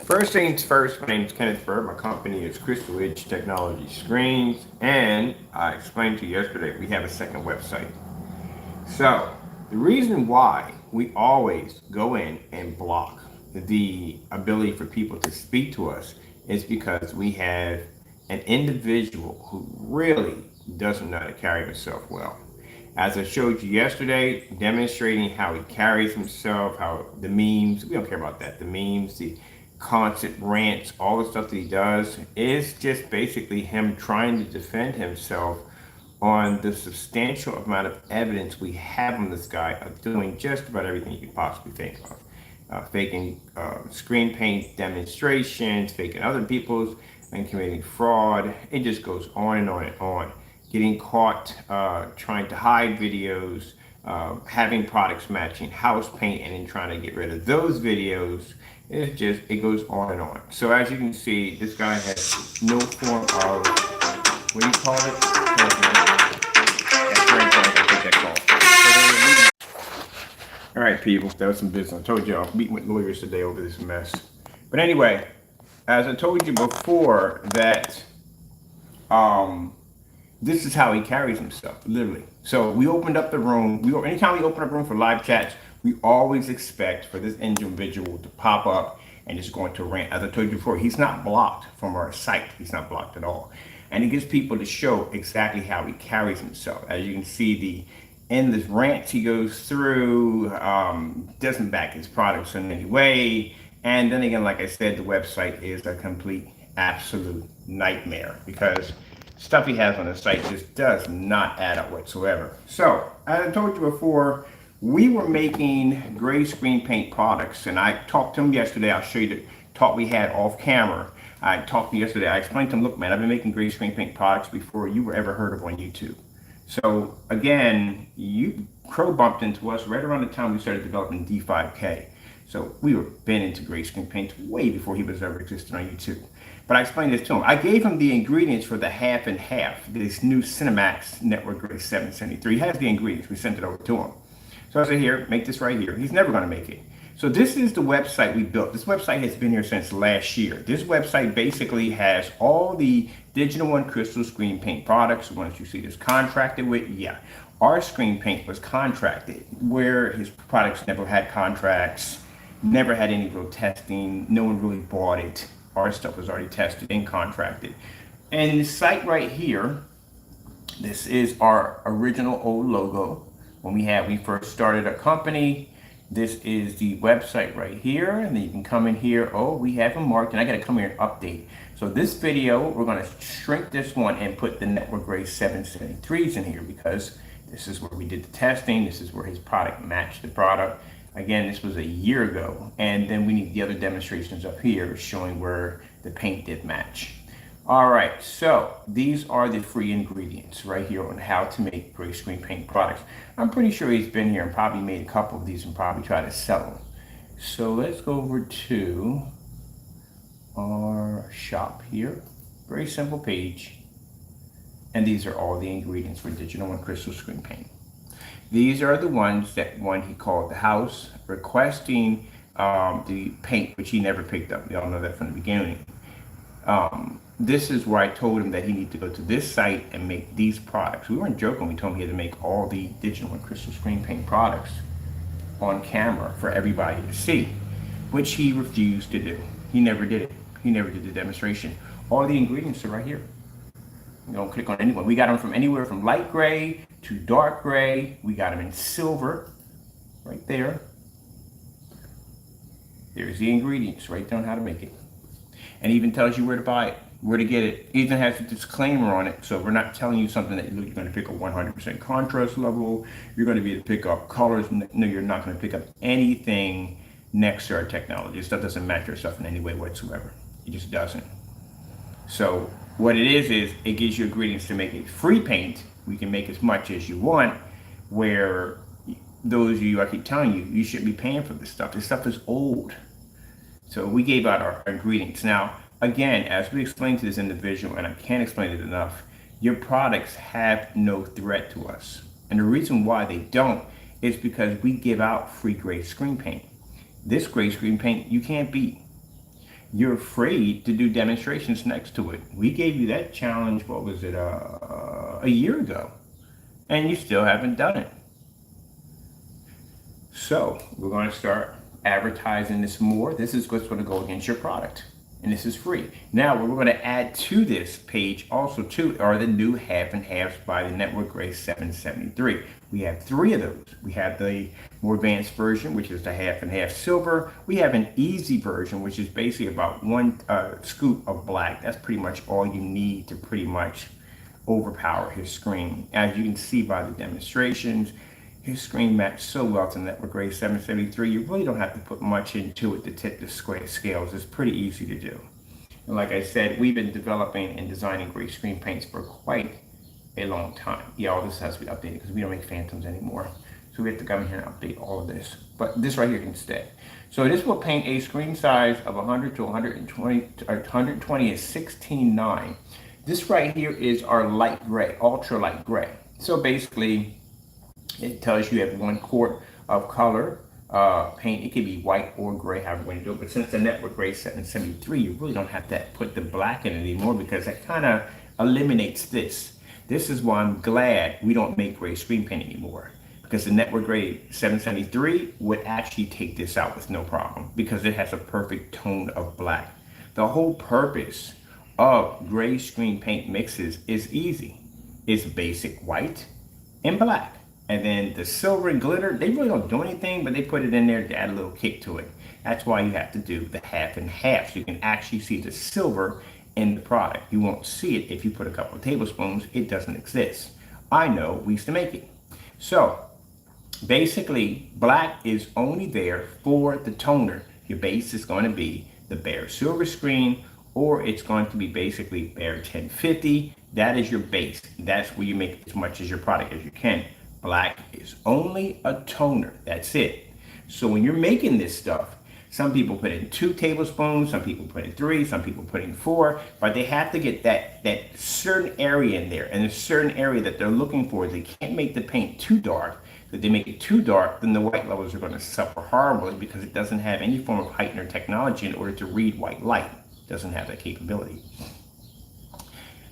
First things first, my name is Kenneth Bird. My company is Crystal Edge Technology Screens, and I explained to you yesterday we have a second website. So, the reason why we always go in and block the ability for people to speak to us is because we have an individual who really doesn't know how to carry himself well. As I showed you yesterday, demonstrating how he carries himself, how the memes, we don't care about that, the memes, the constant rants, all the stuff that he does is just basically him trying to defend himself on the substantial amount of evidence we have on this guy of doing just about everything you could possibly think of. Faking screen paint demonstrations, faking other people's, and committing fraud. It just goes on and on and on. Getting caught trying to hide videos, having products matching house paint, and then trying to get rid of those videos. It goes on and on. So as you can see, this guy has no form of, what do you call it? All right, people, that was some business. I told you I'm meeting with lawyers today over this mess. But anyway, as I told you before, that this is how he carries himself, literally. So we opened up the room. Anytime we open up a room for live chats, we always expect for this individual to pop up and just go into a rant. As I told you before, he's not blocked from our site. He's not blocked at all. And he gives people to show exactly how he carries himself. As you can see, the endless rants he goes through, doesn't back his products in any way. And then again, like I said, the website is a complete, absolute nightmare because stuff he has on the site just does not add up whatsoever. So, as I told you before, we were making gray screen paint products, and I talked to him yesterday. I'll show you the talk we had off camera. I talked to him yesterday. I explained to him, look, man, I've been making gray screen paint products before you were ever heard of on YouTube. So again, you crow bumped into us right around the time we started developing D5K. So we were been into gray screen paint way before he was ever existed on YouTube. But I explained this to him. I gave him the ingredients for the half and half, this new Cinemax Network Gray 773. He has the ingredients. We sent it over to him. So I said, here, make this right here. He's never going to make it. So this is the website we built. This website has been here since last year. This website basically has all the Digital One Crystal screen paint products. Once you see this contracted with, yeah. Our screen paint was contracted, where his products never had contracts, never had any real testing. No one really bought it. Our stuff was already tested and contracted. And the site right here, this is our original old logo. When we first started our company, this is the website right here, and then you can come in here. Oh, we have them marked, and I got to come here and update. So this video, we're going to shrink this one and put the Network Gray 773s in here because this is where we did the testing. This is where his product matched the product. Again, this was a year ago, and then we need the other demonstrations up here showing where the paint did match. All right, so these are the free ingredients right here on how to make gray screen paint products. I'm pretty sure he's been here and probably made a couple of these and probably try to sell them. So let's go over to our shop here. Very simple page. And these are all the ingredients for Digital One Crystal screen paint. These are the ones that he called the house, requesting the paint, which he never picked up. We all know that from the beginning. This is where I told him that he needed to go to this site and make these products. We weren't joking. We told him he had to make all the Digital One Crystal screen paint products on camera for everybody to see, which he refused to do. He never did it. He never did the demonstration. All the ingredients are right here. You don't click on anyone. We got them from anywhere from light gray to dark gray. We got them in silver right there. There's the ingredients right there on how to make it. And even tells you where to buy it, where to get it. It even has a disclaimer on it. So we're not telling you something that you're going to pick up 100% contrast level. You're going to be able to pick up colors. No, you're not going to pick up anything next to our technology. This stuff doesn't match our stuff in any way whatsoever. It just doesn't. So what it is it gives you ingredients to make a free paint. We can make as much as you want, where those of you, I keep telling you, you shouldn't be paying for this stuff. This stuff is old. So we gave out our ingredients. Now, again, as we explained to this individual, and I can't explain it enough, your products have no threat to us. And the reason why they don't is because we give out free gray screen paint. This gray screen paint you can't beat. you're afraid to do demonstrations next to it. We gave you that challenge, what was it, a year ago, and you still haven't done it. So we're going to start advertising this more. This is what's going to go against your product, and this is free. Now, what we're going to add to this page also too are the new half and halves by the Network Gray 773. We have 3 of those. We have the more advanced version, which is the half and half silver. We have an easy version, which is basically about 1 scoop of black. That's pretty much all you need to pretty much overpower his screen. As you can see by the demonstrations, his screen matched so well to Network Gray 773. You really don't have to put much into it to tip the scales. It's pretty easy to do. And like I said, we've been developing and designing gray screen paints for quite a long time. Yeah, all this has to be updated because we don't make Phantoms anymore. So we have to come in here and update all of this. But this right here can stay. So this will paint a screen size of 100 to 120, 120 is 16:9. This right here is our light gray, ultra light gray. So basically, it tells you have 1 quart of color paint. It could be white or gray, however you want to do it. But since the Network Gray 773, you really don't have to put the black in it anymore because that kind of eliminates this. This is why I'm glad we don't make gray screen paint anymore, because the Network Gray 773 would actually take this out with no problem because it has a perfect tone of black. The whole purpose of gray screen paint mixes is easy. It's basic white and black. And then the silver and glitter, they really don't do anything, but they put it in there to add a little kick to it. That's why you have to do the half and half, so you can actually see the silver in the product. You won't see it if you put a couple of tablespoons. It doesn't exist. I know, we used to make it. So basically, black is only there for the toner. Your base is going to be the Behr silver screen, or it's going to be basically Behr 1050. That is your base. That's where you make as much as your product as you can. Black is only a toner. That's it. So when you're making this stuff, some people put in 2 tablespoons, some people put in 3, some people put in 4, but they have to get that certain area in there, and a certain area that they're looking for. They can't make the paint too dark. If they make it too dark, then the white levels are going to suffer horribly because it doesn't have any form of heightener technology in order to read white light. It doesn't have that capability.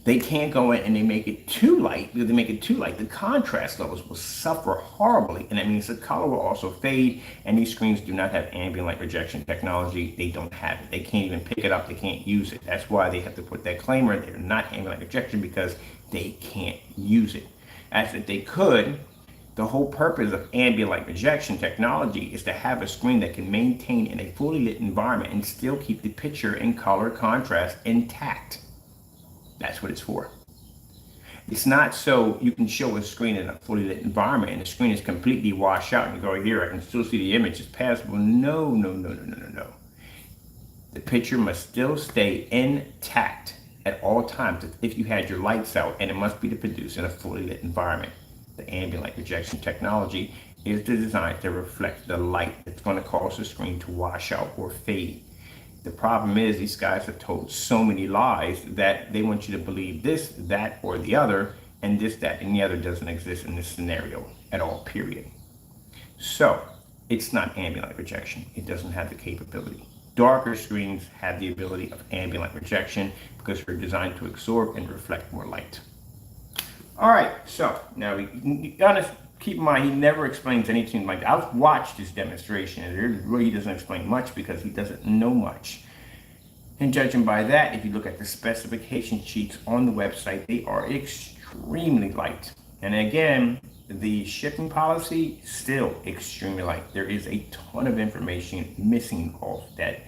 They can't go in and they make it too light. Because they make it too light, the contrast levels will suffer horribly, and that means the color will also fade. And these screens do not have ambient light rejection technology. They don't have it. They can't even pick it up. They can't use it. That's why they have to put that claimer. They're not ambient light rejection because they can't use it. As if they could, the whole purpose of ambient light rejection technology is to have a screen that can maintain in a fully lit environment and still keep the picture and color contrast intact. That's what it's for. It's not so you can show a screen in a fully lit environment and the screen is completely washed out and you go, here, I can still see the image, it's passable. No. The picture must still stay intact at all times if you had your lights out, and it must be produced in a fully lit environment. The ambient light rejection technology is designed to reflect the light that's going to cause the screen to wash out or fade. The problem is these guys have told so many lies that they want you to believe this, that, or the other, and this, that, and the other doesn't exist in this scenario at all, period. So it's not ambient light rejection. It doesn't have the capability. Darker screens have the ability of ambient light rejection because they're designed to absorb and reflect more light. All right, so now keep in mind, he never explains anything like that. I've watched his demonstration, and it really doesn't explain much because he doesn't know much. And judging by that, if you look at the specification sheets on the website, they are extremely light. And again, the shipping policy, still extremely light. There is a ton of information missing off that,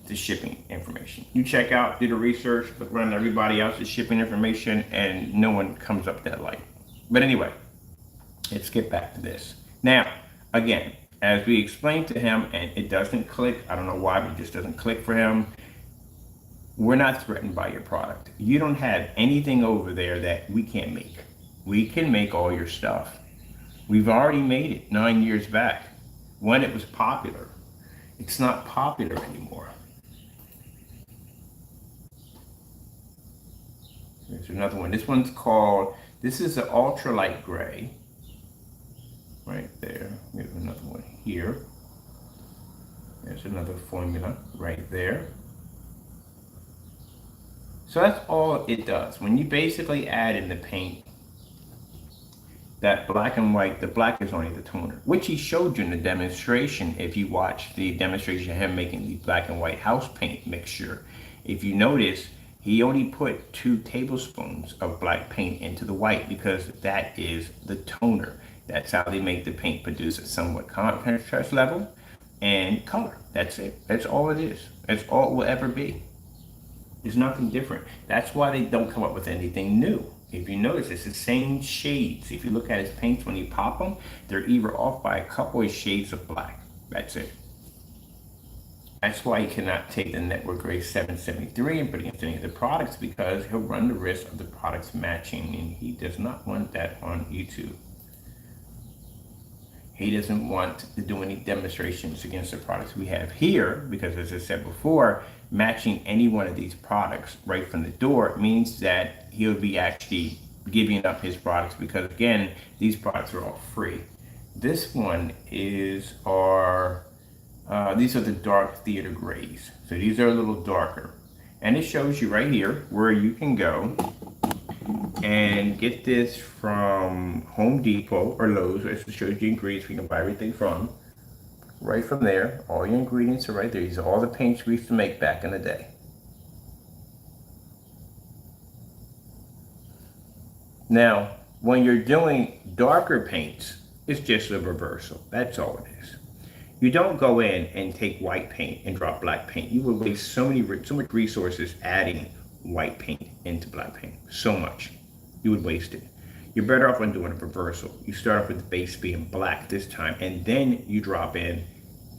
the shipping information. You check out, do the research, look around everybody else's shipping information, and no one comes up that light. But anyway, let's get back to this. Now, again, as we explained to him, and it doesn't click, I don't know why, but it just doesn't click for him. We're not threatened by your product. You don't have anything over there that we can't make. We can make all your stuff. We've already made it 9 years back when it was popular. It's not popular anymore. There's another one. This one's called, this is the ultralight gray. Right there. We have another one here. There's another formula right there. So that's all it does. When you basically add in the paint, that black and white, the black is only the toner, which he showed you in the demonstration. If you watch the demonstration of him making the black and white house paint mixture, if you notice, he only put 2 tablespoons of black paint into the white because that is the toner. That's how they make the paint produce a somewhat contrast level and color. That's it. That's all it is. That's all it will ever be. There's nothing different. That's why they don't come up with anything new. If you notice, it's the same shades. If you look at his paints when you pop them, they're either off by a couple of shades of black. That's it. That's why he cannot take the Network Grey 773 and put it into any of the products, because he'll run the risk of the products matching, and he does not want that on YouTube. He doesn't want to do any demonstrations against the products we have here, because as I said before, matching any one of these products right from the door means that he'll be actually giving up his products, because again, these products are all free. This one is our, these are the dark theater grays. So these are a little darker. And it shows you right here where you can go and get this from Home Depot or Lowe's. It shows you ingredients we can buy everything from. Right from there, all your ingredients are right there. These are all the paints we used to make back in the day. Now, when you're doing darker paints, it's just a reversal. That's all it is. You don't go in and take white paint and drop black paint. You would waste so much resources adding white paint into black paint. So much. You would waste it. You're better off on doing a reversal. You start off with the base being black this time, and then you drop in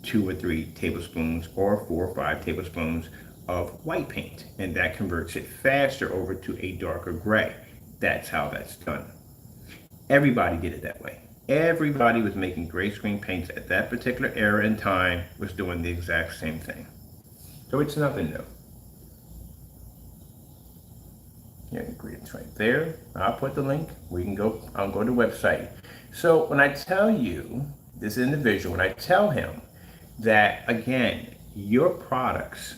2 or 3 tablespoons or 4 or 5 tablespoons of white paint, and that converts it faster over to a darker gray. That's how that's done. Everybody did it that way. Everybody was making gray screen paints at that particular era in time was doing the exact same thing. So it's nothing new. Your ingredients right there. I'll put the link. We can go, I'll go to the website. So when I tell you, this individual, when I tell him that, again, your products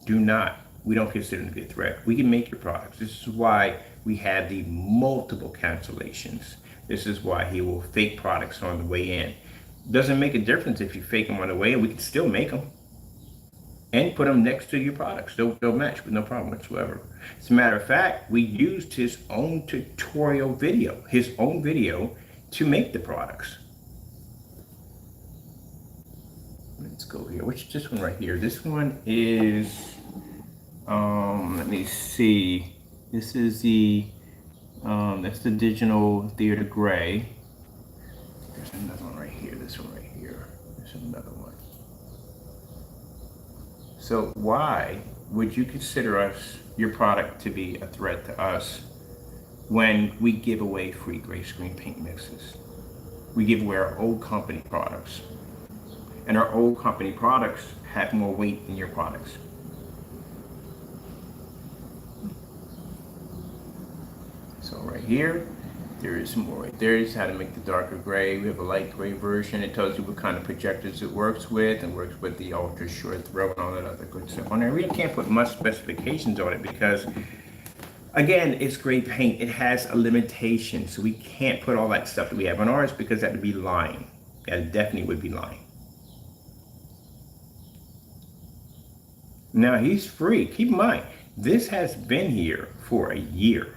we don't consider them to be a threat. We can make your products. This is why we have the multiple cancellations. This is why he will fake products on the way in. Doesn't make a difference if you fake them on the way in. We can still make them and put them next to your products. They'll match with no problem whatsoever. As a matter of fact, we used his own tutorial video, to make the products. Let's go here. Which is this one right here? This one is, let me see. This is the, that's the Digital Theater Gray. There's another one right here. This one right here. There's another one. So why would you consider your product to be a threat to us when we give away free gray screen paint mixes? We give away our old company products. And our old company products have more weight than your products. So right here, there is more right there. Is how to make the darker gray. We have a light gray version. It tells you what kind of projectors it works with, and works with the ultra short throw and all that other good stuff on there. We can't put much specifications on it because, again, it's gray paint. It has a limitation, so we can't put all that stuff that we have on ours because that would be lying. That definitely would be lying. Now he's free. Keep in mind, this has been here for a year.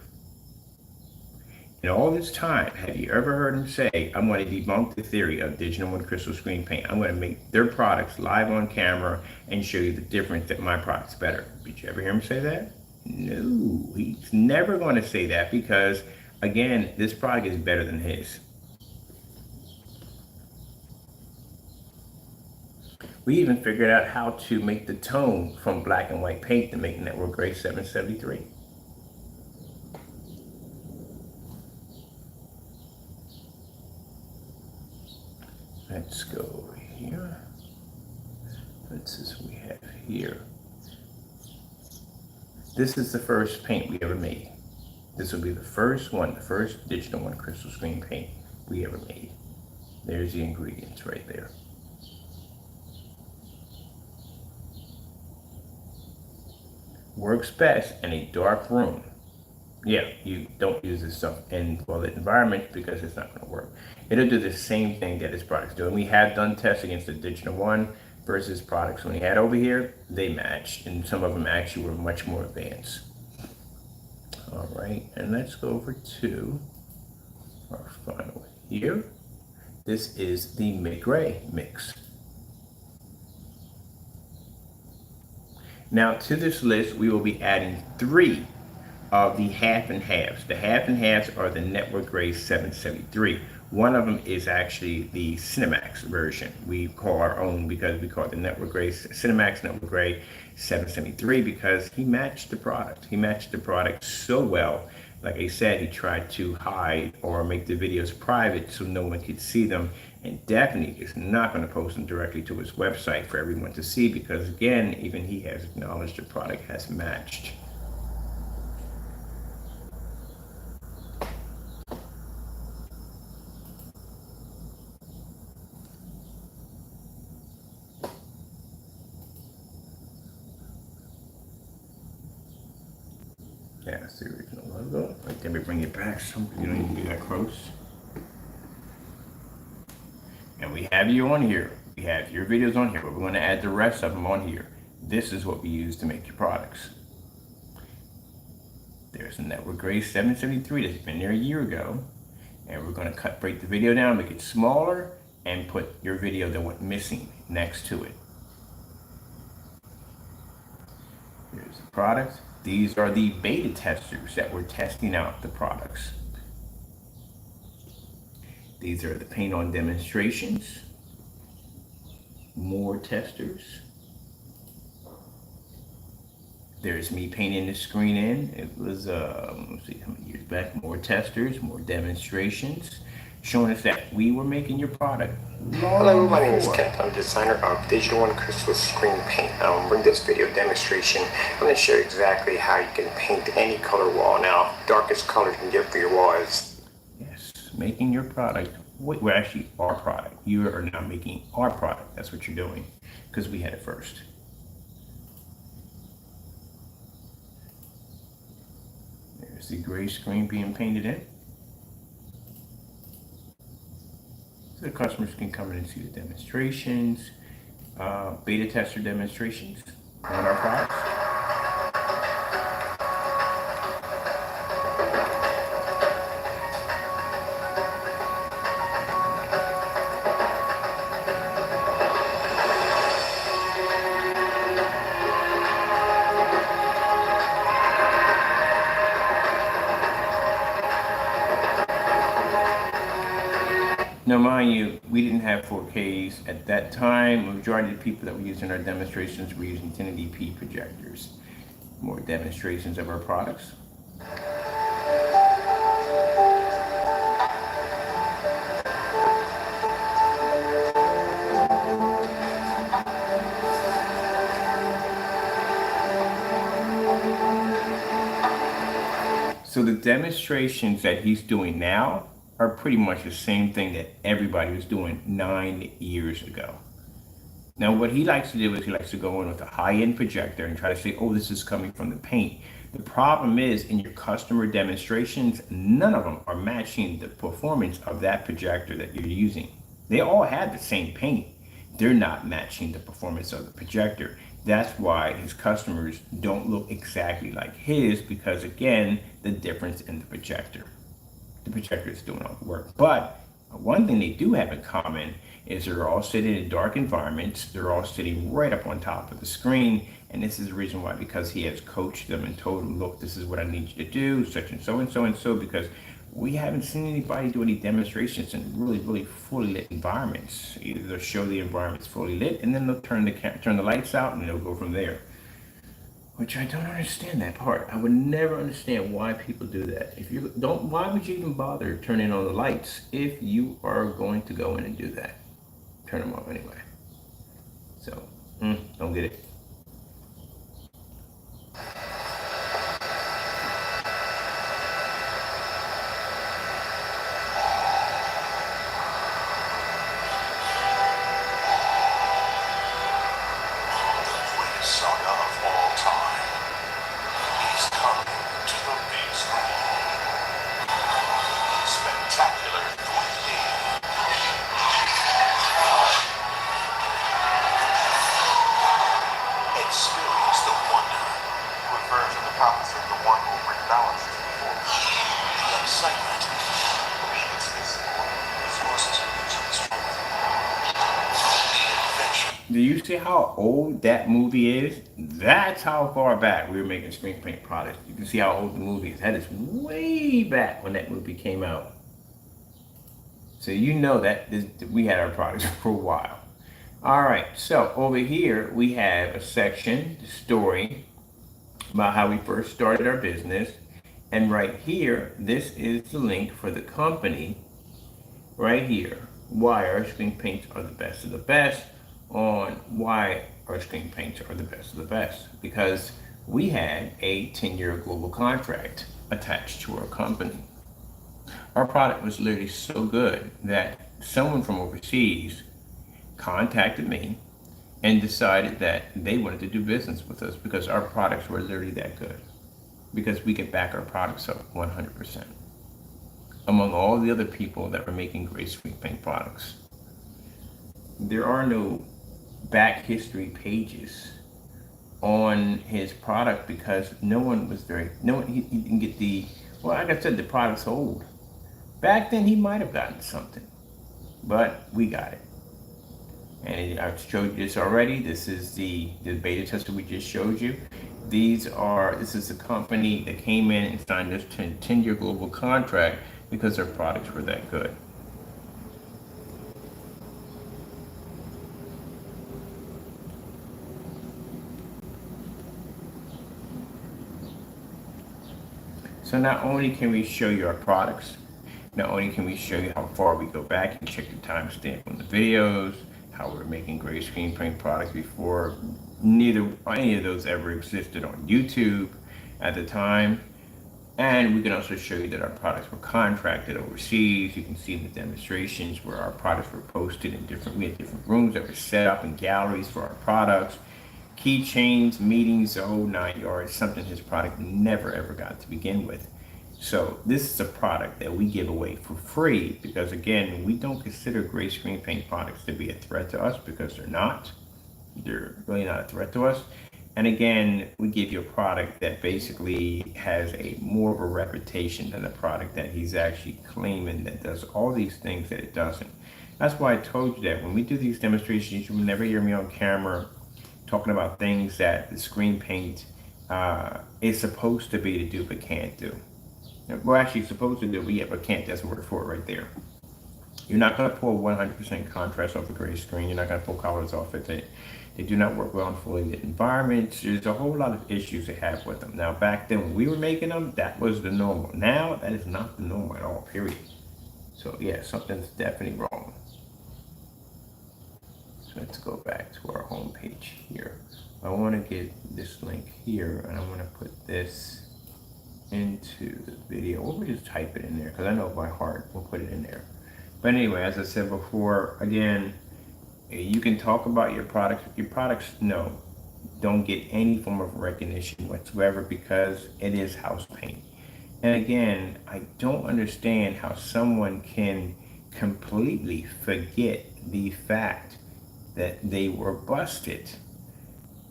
In all this time, have you ever heard him say, I'm going to debunk the theory of digital and crystal screen paint. I'm going to make their products live on camera and show you the difference that my product's better. Did you ever hear him say that? No, he's never going to say that because, again, this product is better than his. We even figured out how to make the tone from black and white paint to make Network Grey 773. Let's go over here. What's this we have here? This is the first paint we ever made. This will be the first one, the first digital one crystal screen paint we ever made. There's the ingredients right there. works best in a dark room. Yeah, you don't use this stuff in well-lit environments because it's not going to work. It'll do the same thing that this product's doing. We have done tests against the Digital One versus products when we had over here. They matched, and some of them actually were much more advanced. All right, and let's go over to our final here. This is the mid-gray mix. Now to this list, we will be adding 3 of the half and halves. The half and halves are the Network Gray 773. One of them is actually the Cinemax version. We call our own because we call it the Network Gray Cinemax Network Gray 773 because he matched the product. He matched the product so well. Like I said, he tried to hide or make the videos private so no one could see them, and definitely is not going to post them directly to his website for everyone to see because, again, even he has acknowledged the product has matched. Yeah, that's the original logo. Right, then we bring it back so you don't need to be that close. And we have you on here. We have your videos on here, but we're going to add the rest of them on here. This is what we use to make your products. There's a Network Gray 773 that's been there a year ago. And we're going to break the video down, make it smaller, and put your video that went missing next to it. Here's the product. These are the beta testers that were testing out the products. These are the paint on demonstrations. More testers. There's me painting the screen in. It was, let's see how many years back. More testers, more demonstrations, showing us that we were making your product. Hello, my name is Kent. I'm the designer of Digital One Crystal Screen Paint. In this video demonstration, I'm going to show you exactly how you can paint any color wall. Now, darkest color you can get for your wall is... Yes, making your product. Well, actually, our product. You are now making our product. That's what you're doing, because we had it first. There's the gray screen being painted in. So the customers can come in and see the demonstrations, beta tester demonstrations on our products. Now, mind you, we didn't have 4Ks at that time. The majority of the people that were using our demonstrations were using 1080p projectors. More demonstrations of our products. So the demonstrations that he's doing now are pretty much the same thing that everybody was doing 9 years ago. Now, what he likes to do is he likes to go in with a high-end projector and try to say, oh, this is coming from the paint. The problem is, in your customer demonstrations, none of them are matching the performance of that projector that you're using. They all have the same paint. They're not matching the performance of the projector. That's why his customers don't look exactly like his, because, again, the difference in the projector. The projector is doing all the work. But one thing they do have in common is they're all sitting in dark environments. They're all sitting right up on top of the screen. And this is the reason why, because he has coached them and told them, look, this is what I need you to do, such and so and so and so, because we haven't seen anybody do any demonstrations in really fully lit environments. Either they'll show the environment's fully lit, and then they'll turn the lights out, and they'll go from there. Which I don't understand that part. I would never understand why people do that. If you don't, why would you even bother turning on the lights if you are going to go in and do that? Turn them off anyway. So, don't get it. Saga of all time. balanced force. The excitement means this forces are mutually strengthening. The adventure. Do you see how old that movie is? That's how far back we were making screen paint products. You can see how old the movie is. That is way back when that movie came out. So you know that we had our products for a while. All right, so over here we have a section, the story, about how we first started our business. And right here, this is the link for the company, right here, why our screen paints are the best of the best, on why our screen paints are the best of the best. Because we had a 10-year global contract attached to our company. Our product was literally so good that someone from overseas contacted me and decided that they wanted to do business with us because our products were literally that good. Because we could back our products up 100%. Among all the other people that were making great screen paint products. There are no back history pages on his product because no one, he didn't get well, like I said, the product's old. Back then he might have gotten something, but we got it. And I've showed you this already. This is the beta tester we just showed you. This is a company that came in and signed this 10-year global contract because their products were that good. So not only can we show you our products, not only can we show you how far we go back and check the timestamp on the videos, how we're making great screen print products before any of those ever existed on YouTube at the time. And we can also show you that our products were contracted overseas. You can see in the demonstrations where our products were posted in we had different rooms that were set up in galleries for our products. Keychains, meetings, the whole 9 yards, something his product never ever got to begin with. So this is a product that we give away for free because, again, we don't consider great screen paint products to be a threat to us because they're not. They're really not a threat to us. And again, we give you a product that basically has more of a reputation than the product that he's actually claiming that does all these things that it doesn't. That's why I told you that when we do these demonstrations, you will never hear me on camera talking about things that the screen paint is supposed to be to do but can't do. Well, actually, supposed to do, but can't. That's the word for it right there. You're not going to pull 100% contrast off a gray screen. You're not going to pull colors off it. They do not work well in fully lit environments. There's a whole lot of issues they have with them. Now, back then when we were making them, that was the normal. Now, that is not the normal at all, period. So, yeah, something's definitely wrong. So let's go back to our home page here. I want to get this link here, and I want to put this into the video. We'll just type it in there because I know by heart we'll put it in there. But anyway, as I said before, again, you can talk about your products. Your products, don't get any form of recognition whatsoever because it is house paint. And again, I don't understand how someone can completely forget the fact that they were busted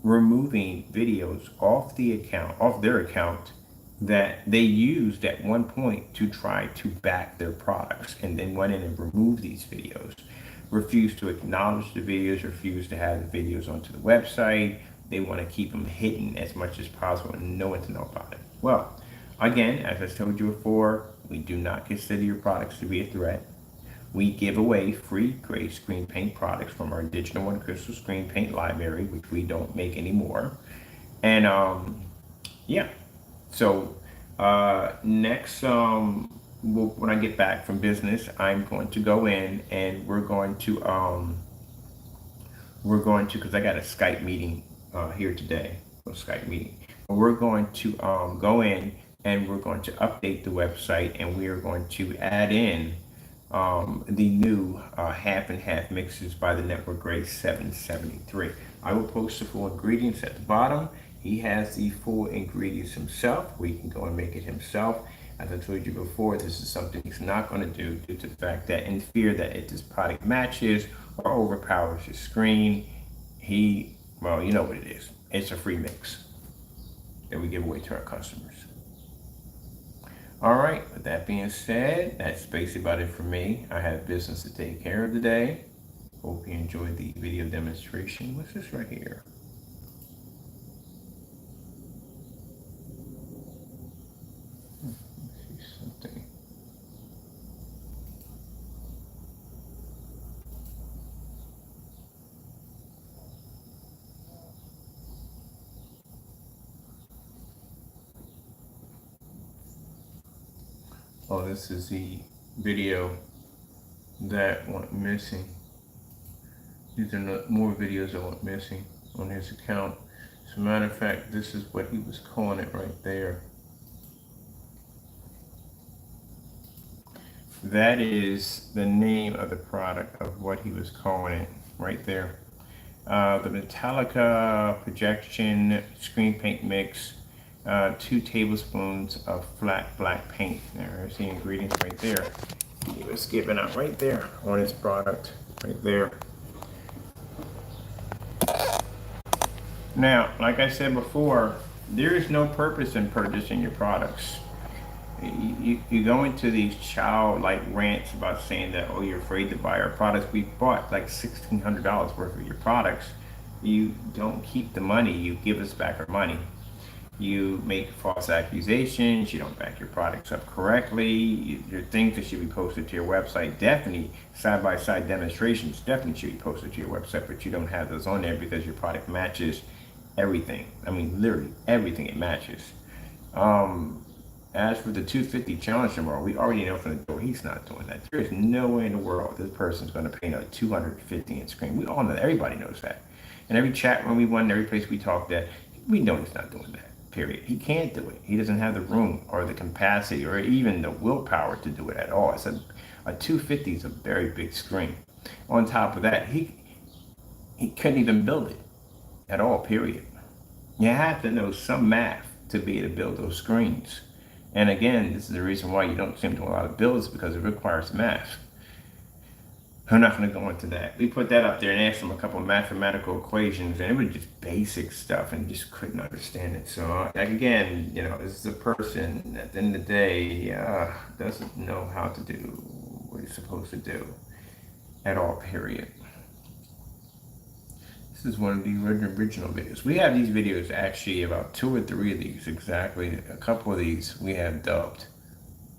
removing videos off their account that they used at one point to try to back their products, and then went in and removed these videos, refused to acknowledge the videos, refused to have the videos onto the website. They want to keep them hidden as much as possible and no one to know about it. Well, again, as I told you before, we do not consider your products to be a threat. We give away free gray screen paint products from our Digital One Crystal Screen Paint library, which we don't make anymore. And yeah. So next, when I get back from business, I'm going to go in and we're going to, because I got a Skype meeting here today, but we're going to go in and we're going to update the website, and we are going to add in the new half and half mixes by the Network Grade 773. I will post the full ingredients at the bottom. He has the full ingredients himself, where he can go and make it himself. As I told you before, this is something he's not going to do due to the fact that, in fear that if this product matches or overpowers his screen, well, you know what it is. It's a free mix that we give away to our customers. All right, with that being said, that's basically about it for me. I have business to take care of today. Hope you enjoyed the video demonstration. What's this right here? Let's see something. Oh, this is the video that went missing. These are more videos that went missing on his account. As a matter of fact, this is what he was calling it right there. That is the name of the product of what he was calling it right there. The Metallica Projection Screen Paint Mix, 2 tablespoons of flat black paint. There's the ingredients right there. He was giving out right there on his product, right there. Now, like I said before, there is no purpose in purchasing your products. You go into these childlike rants about saying that, oh, you're afraid to buy our products. We bought like $1,600 worth of your products. You don't keep the money. You give us back our money. You make false accusations. You don't back your products up correctly. Your things that should be posted to your website, definitely side-by-side demonstrations, definitely should be posted to your website, but you don't have those on there because your product matches everything. I mean, literally everything it matches. As for the 250 challenge tomorrow, we already know from the door he's not doing that. There is no way in the world this person's going to paint a 250 inch screen. We all know that. Everybody knows that. In every chat room we went, every place we talked at, we know he's not doing that. Period. He can't do it. He doesn't have the room or the capacity or even the willpower to do it at all. It's a 250 is a very big screen. On top of that, he couldn't even build it at all. Period. You have to know some math to be able to build those screens. And again, this is the reason why you don't see him do a lot of builds, because it requires math. I'm not going to go into that. We put that up there and asked him a couple of mathematical equations, and it was just basic stuff, and just couldn't understand it. So, like, again, you know, this is a person at the end of the day doesn't know how to do what he's supposed to do at all. Period. This is one of the original videos. We have these videos, actually about 2 or 3 of these exactly. A couple of these we have dubbed,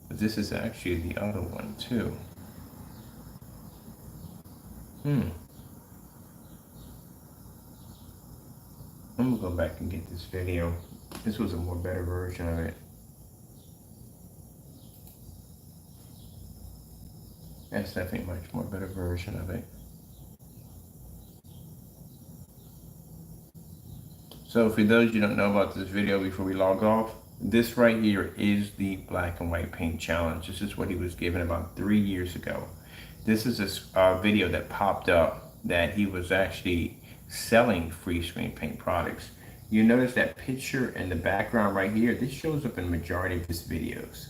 but this is actually the other one too. I'm gonna go back and get this video. This was a more better version of it. That's definitely a much more better version of it. So for those you don't know about this video before we log off, this right here is the black and white paint challenge. This is what he was given about 3 years ago. This is a video that popped up that he was actually selling free screen paint products. You notice that picture in the background right here, this shows up in the majority of his videos.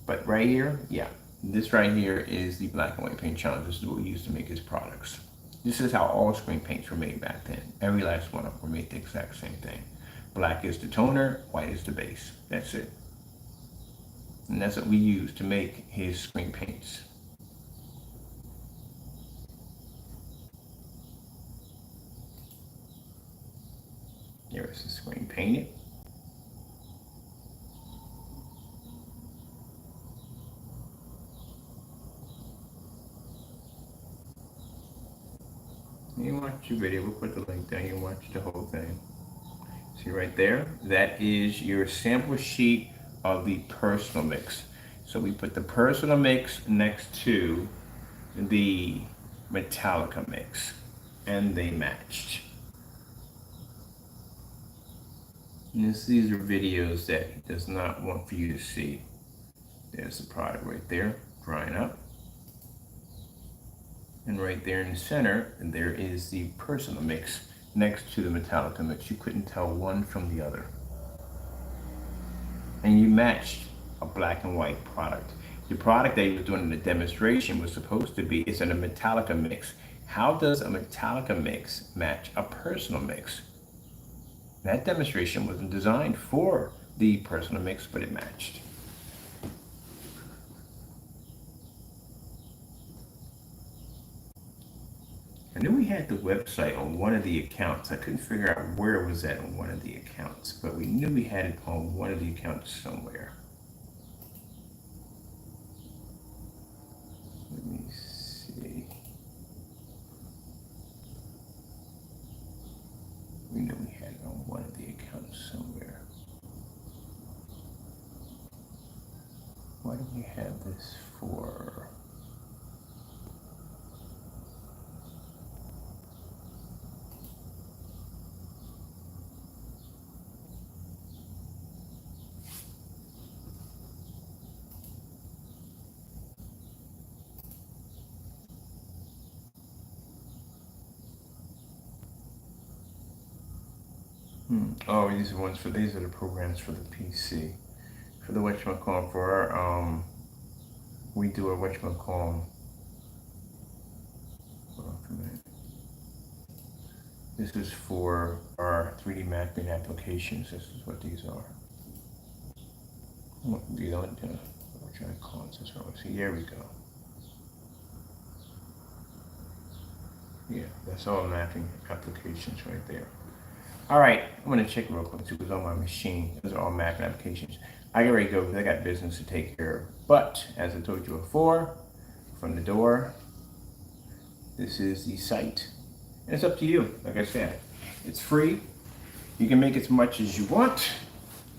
But right here, yeah, this right here is the black and white paint challenge. This is what we used to make his products. This is how all screen paints were made back then. Every last one of them were made the exact same thing. Black is the toner, white is the base. That's it. And that's what we use to make his screen paints. Here is the screen painted. You watch your video, we'll put the link down, you watch the whole thing. See right there, that is your sample sheet of the personal mix. So we put the personal mix next to the Metallica mix, and they matched. And these are videos that he does not want for you to see. There's the product right there, drying up. And right there in the center, there is the personal mix next to the Metallica mix. You couldn't tell one from the other. And you matched a black and white product. The product that he was doing in the demonstration was supposed to be, it's in a Metallica mix. How does a Metallica mix match a personal mix? That demonstration wasn't designed for the personal mix, but it matched. I knew we had the website on one of the accounts. I couldn't figure out where it was at on one of the accounts, but we knew we had it on one of the accounts somewhere. Let me see. We knew we had it on one of the accounts somewhere. Why do we have this for? Oh, these are the programs for the PC. For the whatchamacallit, for our, we do a whatchamacallit, hold on for a minute. This is for our 3D mapping applications. This is what these are. These aren't, what should I call this? See, there we go. Yeah, that's all mapping applications right there. All right, I'm gonna check real quick too, because on my machine, those are all mapping applications. I get ready to go because I got business to take care of. But as I told you before, from the door, this is the site. And it's up to you. Like I said, it's free. You can make as much as you want.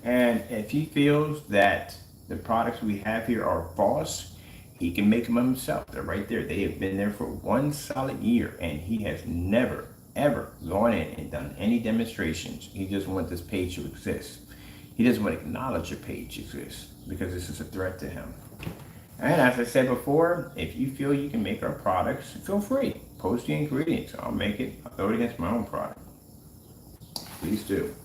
And if he feels that the products we have here are false, he can make them himself. They're right there. They have been there for 1 solid year, and he has never, ever gone in and done any demonstrations. He doesn't want this page to exist. He doesn't want to acknowledge a page exists because this is a threat to him. And as I said before, if you feel you can make our products, feel free. Post the ingredients. I'll make it. I'll throw it against my own product. Please do.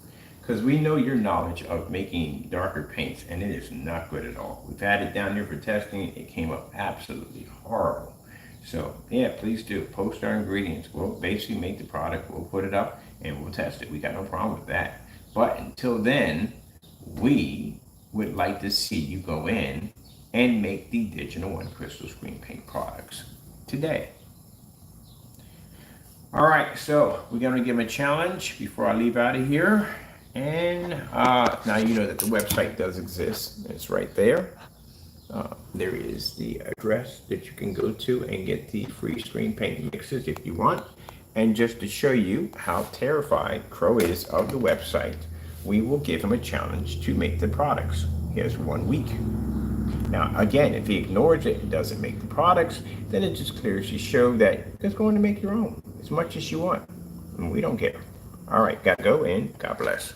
Because we know your knowledge of making darker paints, and it is not good at all. We've had it down there for testing. It came up absolutely horrible. So, yeah, please do. Post our ingredients. We'll basically make the product. We'll put it up, and we'll test it. We got no problem with that. But until then, we would like to see you go in and make the Digital One Crystal Screen Paint products today. All right, so we're going to give him a challenge before I leave out of here. And now you know that the website does exist. It's right there. There is the address that you can go to and get the free screen paint mixes if you want. And just to show you how terrified Crow is of the website, we will give him a challenge to make the products. He has 1 week. Now, again, if he ignores it and doesn't make the products, then it just clears to show that it's going to make your own as much as you want. And we don't care. All right, gotta go, and God bless.